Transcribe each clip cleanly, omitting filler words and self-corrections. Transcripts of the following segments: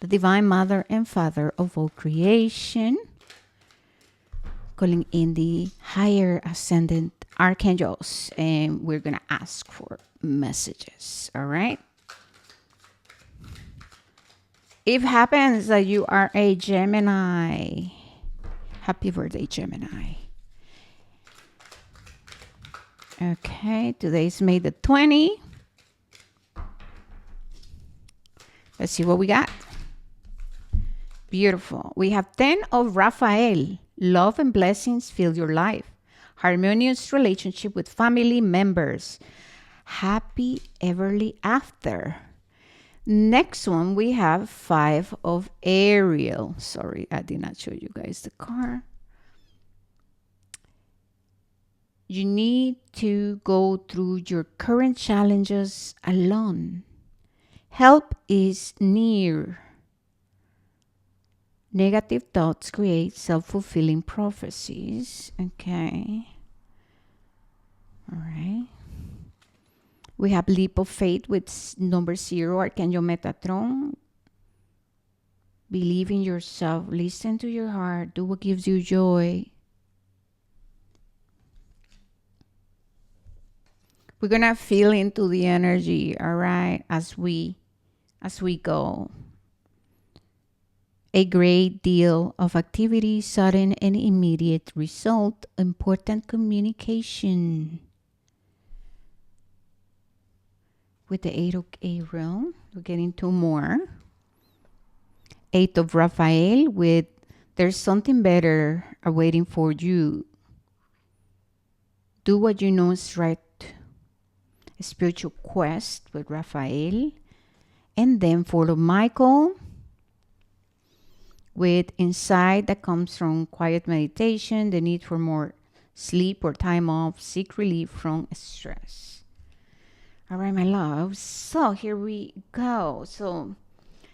the Divine Mother and Father of all creation, calling in the higher ascendant archangels, and we're going to ask for messages, all right? If happens that you are a Gemini, happy birthday, Gemini. Okay, today's May the 20th. Let's see what we got. Beautiful. We have 10 of Raphael. Love and blessings fill your life. Harmonious relationship with family members. Happy everly after. Next one, we have 5 of Ariel. Sorry, I did not show you guys the card. You need to go through your current challenges alone. Help is near. Negative thoughts create self-fulfilling prophecies. Okay. All right. We have leap of faith with number 0, Archangel Metatron. Believe in yourself. Listen to your heart. Do what gives you joy. We're going to feel into the energy, all right, as we go. A great deal of activity, sudden and immediate result, important communication. With the 8 of Ariel, we're getting 2 more. 8 of Raphael with there's something better awaiting for you. Do what you know is right. A spiritual quest with Raphael. And then 4 of Michael with insight that comes from quiet meditation, the need for more sleep or time off, seek relief from stress. All right, my loves. So here we go. So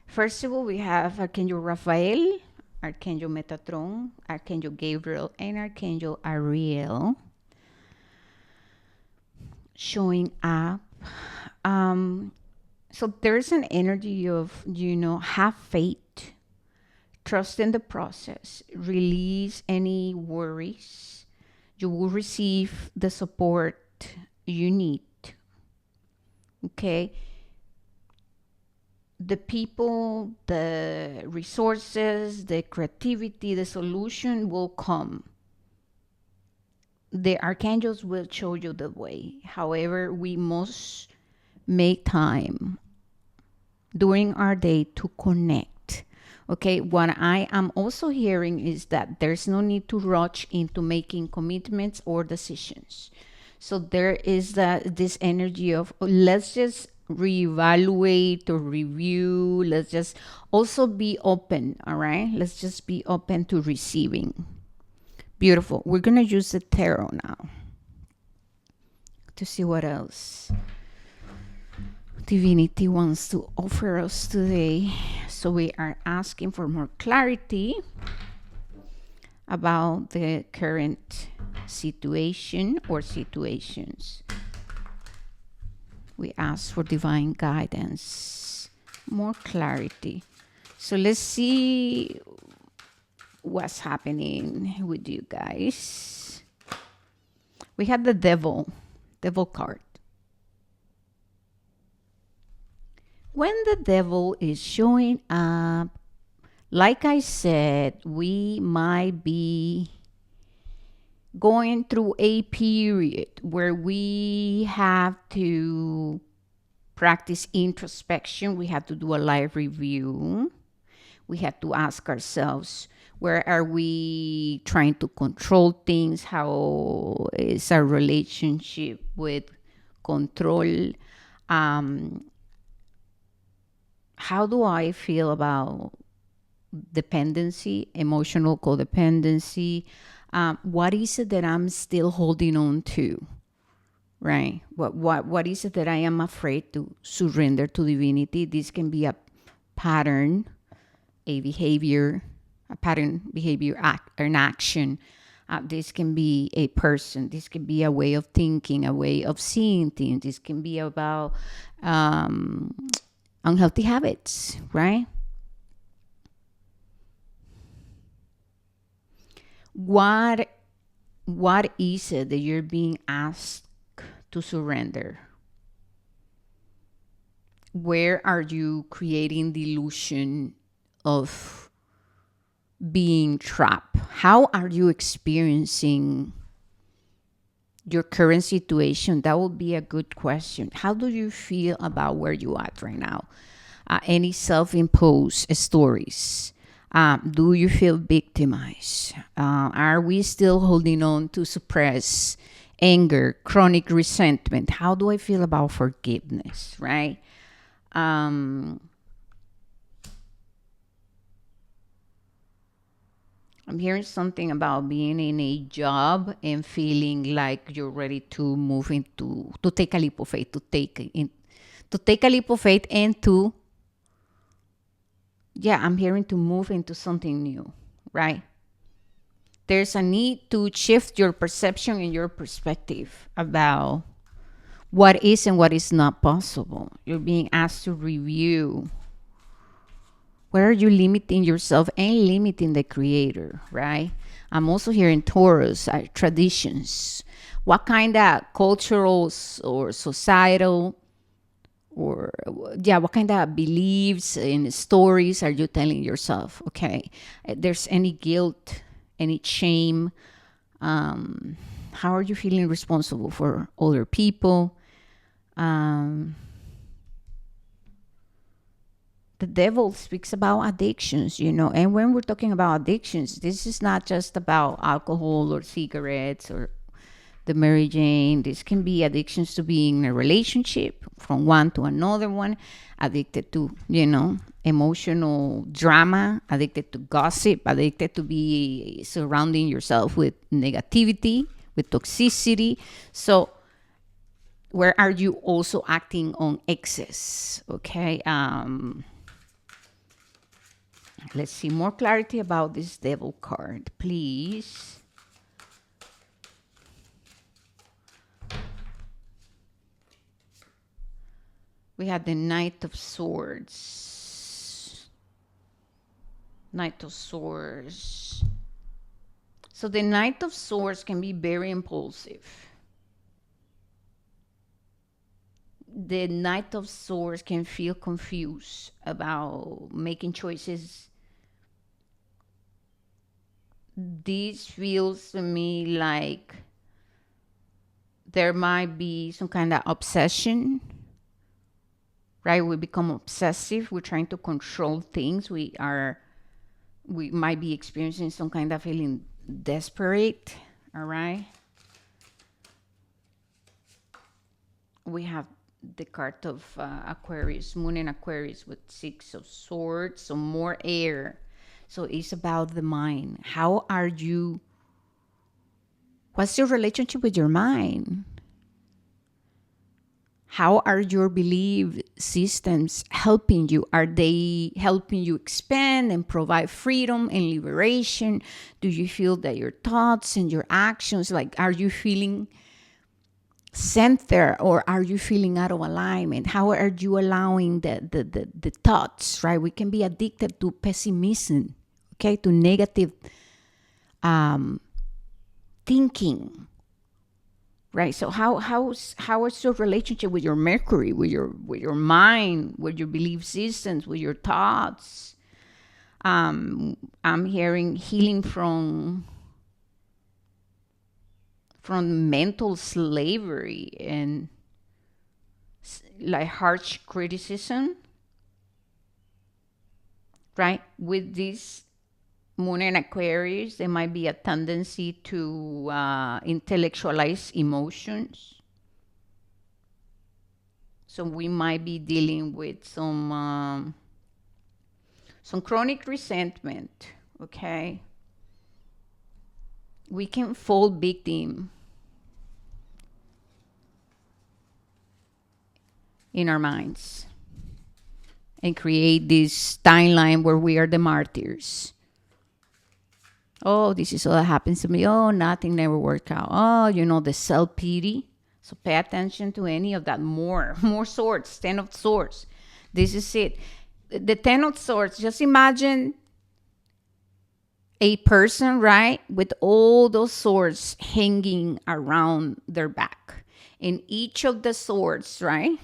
first of all, we have Archangel Raphael, Archangel Metatron, Archangel Gabriel, and Archangel Ariel showing up. So there's an energy of, have faith, trust in the process, release any worries. You will receive the support you need. Okay? The people, the resources, the creativity, the solution will come. The archangels will show you the way. However, we must make time during our day to connect. Okay, what I am also hearing is that there's no need to rush into making commitments or decisions. So there is this energy of let's just reevaluate or review. Let's just also be open, all right? Let's just be open to receiving. Beautiful. We're going to use the tarot now to see what else Divinity wants to offer us today. So we are asking for more clarity about the current situation or situations. We ask for divine guidance, more clarity. So let's see what's happening with you guys. We had the devil card. When the devil is showing up, like I said, we might be going through a period where we have to practice introspection. We have to do a life review. We have to ask ourselves, where are we trying to control things? How is our relationship with control? How do I feel about dependency, emotional codependency? What is it that I'm still holding on to, right? What is it that I am afraid to surrender to divinity? This can be a pattern, a behavior, a pattern, behavior, an action. This can be a person. This can be a way of thinking, a way of seeing things. This can be about unhealthy habits, right? What what is it that you're being asked to surrender? Where are you creating the illusion of being trapped? How are you experiencing your current situation? That would be a good question. How do you feel about where you are right now? Any self-imposed stories? Do you feel victimized? Are we still holding on to suppress anger, chronic resentment? How do I feel about forgiveness, right? Um, I'm hearing something about being in a job and feeling like you're ready to move into, to take a leap of faith, to take a leap of faith and to, yeah, I'm hearing to move into something new, right? There's a need to shift your perception and your perspective about what is and what is not possible. You're being asked to review where are you limiting yourself and limiting the creator, right? I'm also hearing Taurus, traditions. What kind of cultural or societal or, yeah, what kind of beliefs and stories are you telling yourself? Okay, there's any guilt, any shame. How are you feeling responsible for other people? Um, the devil speaks about addictions, and when we're talking about addictions, this is not just about alcohol or cigarettes or the Mary Jane. This can be addictions to being in a relationship from one to another one, addicted to, emotional drama, addicted to gossip, addicted to be surrounding yourself with negativity, with toxicity. So where are you also acting on excess? Okay. Let's see more clarity about this devil card, please. We had the Knight of Swords. Knight of Swords. So the Knight of Swords can be very impulsive. The Knight of Swords can feel confused about making choices. This feels to me like there might be some kind of obsession, right? We become obsessive. We're trying to control things. We might be experiencing some kind of feeling desperate, all right? We have the card of Aquarius, Moon in Aquarius with Six of Swords, so more air. So it's about the mind. How are you? What's your relationship with your mind? How are your belief systems helping you? Are they helping you expand and provide freedom and liberation? Do you feel that your thoughts and your actions, like, are you feeling centered or are you feeling out of alignment? How are you allowing the thoughts, right? We can be addicted to pessimism, okay, to negative thinking, right? So how is your relationship with your Mercury, with your mind, with your belief systems, with your thoughts? I'm hearing healing from mental slavery and like harsh criticism, right? With this Moon in Aquarius, there might be a tendency to intellectualize emotions. So we might be dealing with some chronic resentment, okay? We can fall victim in our minds and create this timeline where we are the martyrs. Oh, this is all that happens to me. Oh, nothing never worked out. Oh, the self-pity. So pay attention to any of that. More swords, 10 of swords. This is it. The 10 of swords, just imagine a person, right, with all those swords hanging around their back. And each of the swords, right,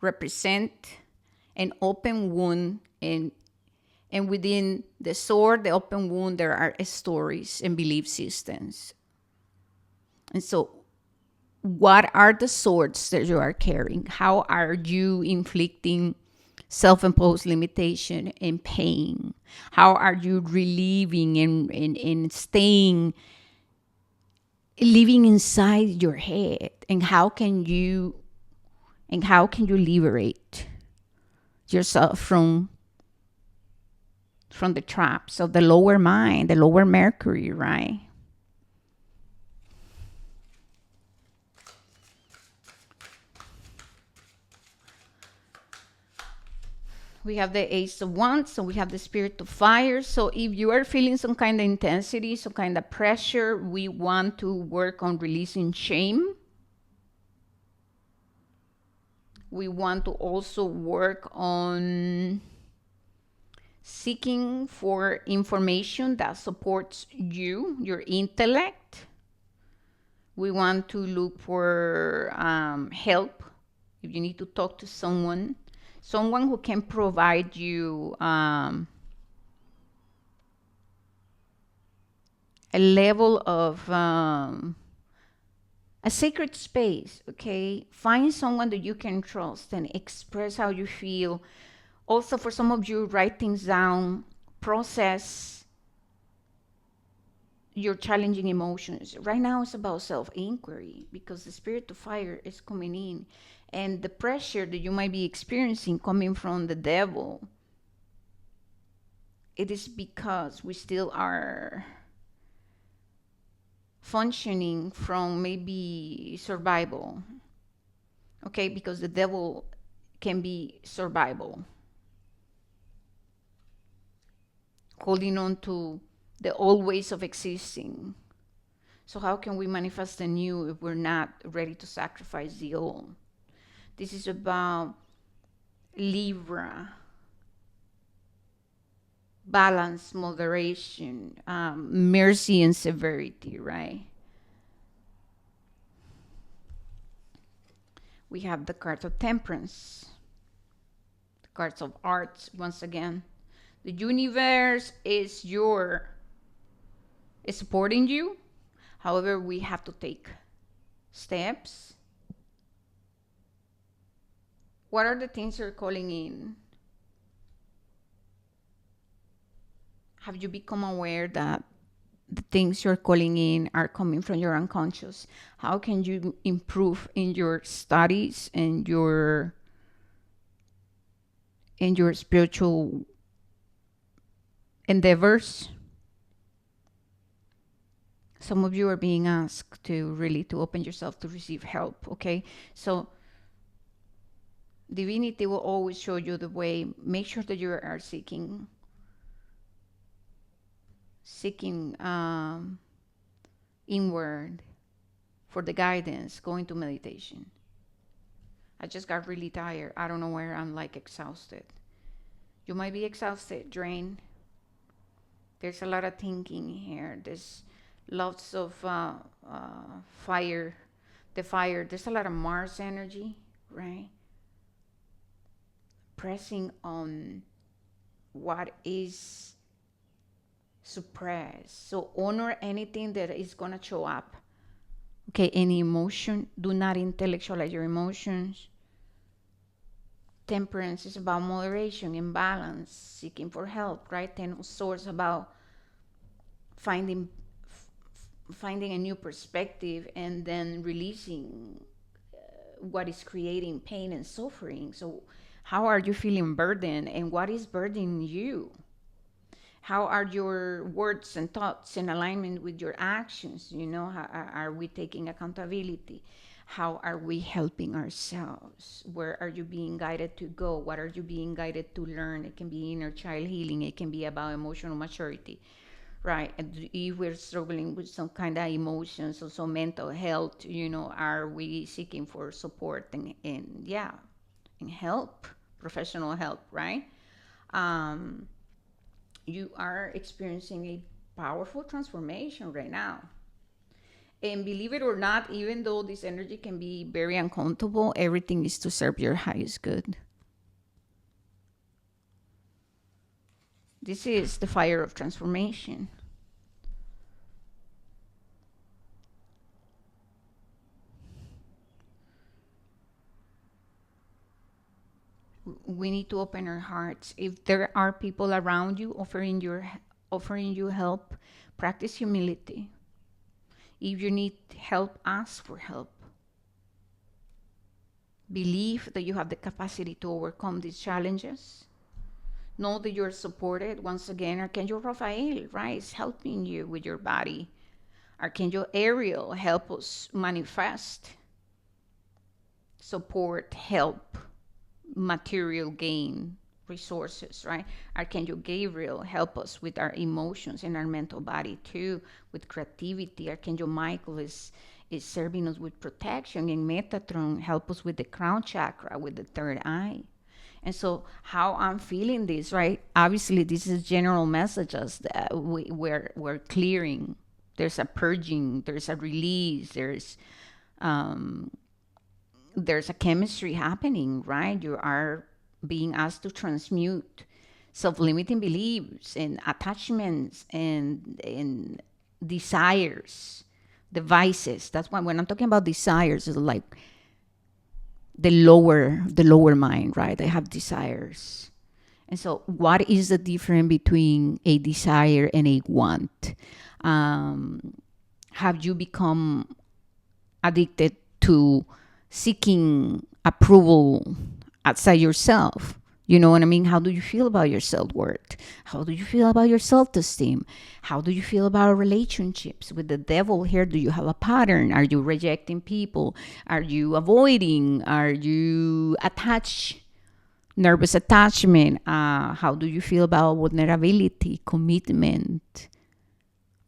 represent an open wound, and within the sword, the open wound, there are stories and belief systems. And so, what are the swords that you are carrying? How are you inflicting self-imposed limitation and pain? How are you relieving and staying, living inside your head? And how can you liberate yourself from the traps of the lower mind, the lower Mercury, right? We have the Ace of Wands, so we have the Spirit of Fire. So if you are feeling some kind of intensity, some kind of pressure, we want to work on releasing shame. We want to also work on seeking for information that supports you, your intellect. We want to look for help if you need to talk to someone who can provide you a level of a sacred space. Okay, find someone that you can trust and express how you feel. Also, for some of you, write things down, process your challenging emotions. Right now it's about self-inquiry because the Spirit of Fire is coming in, and the pressure that you might be experiencing coming from the devil, it is because we still are functioning from maybe survival. Okay, because the devil can be survival, holding on to the old ways of existing. So how can we manifest the new if we're not ready to sacrifice the old? This is about Libra, balance, moderation, mercy, and severity, right? We have the cards of Temperance, the cards of Arts. Once again, the universe is supporting you. However, we have to take steps. What are the things you're calling in? Have you become aware that the things you're calling in are coming from your unconscious? How can you improve in your studies and your spiritual endeavors? Some of you are being asked to open yourself to receive help. Okay, so divinity will always show you the way. Make sure that you are seeking inward for the guidance, going to meditation. I just got really tired. I don't know where I'm like exhausted. You might be exhausted, drained. There's a lot of thinking here. There's lots of fire. The fire, there's a lot of Mars energy, right? Pressing on what is suppressed. So honor anything that is going to show up. Okay, any emotion, do not intellectualize your emotions. Temperance is about moderation and balance, seeking for help, right? Ten of Swords about finding a new perspective and then releasing what is creating pain and suffering. So how are you feeling burdened, and what is burdening you? How are your words and thoughts in alignment with your actions? How are we taking accountability? How are we helping ourselves? Where are you being guided to go? What are you being guided to learn? It can be inner child healing. It can be about emotional maturity, right? And if we're struggling with some kind of emotions or some mental health, are we seeking for support and help, professional help, right? You are experiencing a powerful transformation right now. And believe it or not, even though this energy can be very uncomfortable, everything is to serve your highest good. This is the fire of transformation. We need to open our hearts. If there are people around you offering you help, practice humility. If you need help, ask for help. Believe that you have the capacity to overcome these challenges. Know that you're supported. Once again, Archangel Raphael, right, is helping you with your body. Archangel Ariel help us manifest, support, help, material gain, resources, right? Archangel Gabriel help us with our emotions and our mental body too, with creativity. Archangel Michael is serving us with protection, and Metatron help us with the crown chakra, with the third eye. And so how I'm feeling this, right? Obviously, this is general messages that we're clearing. There's a purging, there's a release, um, there's a chemistry happening, right? You are being asked to transmute self-limiting beliefs and attachments and desires, devices. That's why when I'm talking about desires, it's like the lower mind, right? I have desires. And so what is the difference between a desire and a want? Have you become addicted to seeking approval outside yourself? You know what I mean? How do you feel about your self-worth? How do you feel about your self-esteem? How do you feel about relationships with the devil here? Do you have a pattern? Are you rejecting people? Are you avoiding? Are you attached? Nervous attachment. How do you feel about vulnerability, commitment?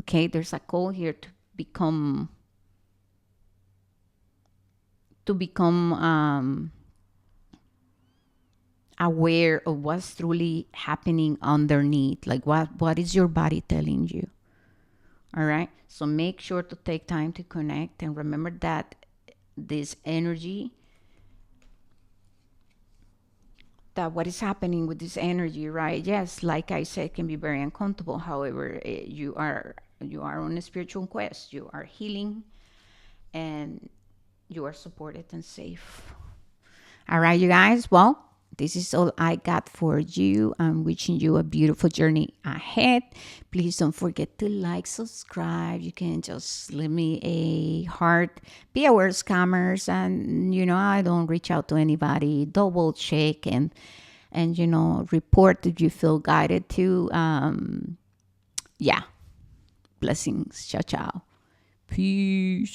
Okay, there's a call here to become aware of what's truly happening underneath. Like what is your body telling you? All right. So make sure to take time to connect and remember that this energy, that what is happening with this energy, right? Yes, like I said, can be very uncomfortable. However, you are on a spiritual quest. You are healing, and you are supported and safe. All right, you guys. Well, this is all I got for you. I'm wishing you a beautiful journey ahead. Please don't forget to like, subscribe. You can just leave me a heart. Be aware, scammers, and I don't reach out to anybody. Double check and report if you feel guided to. Yeah. Blessings. Ciao, ciao. Peace.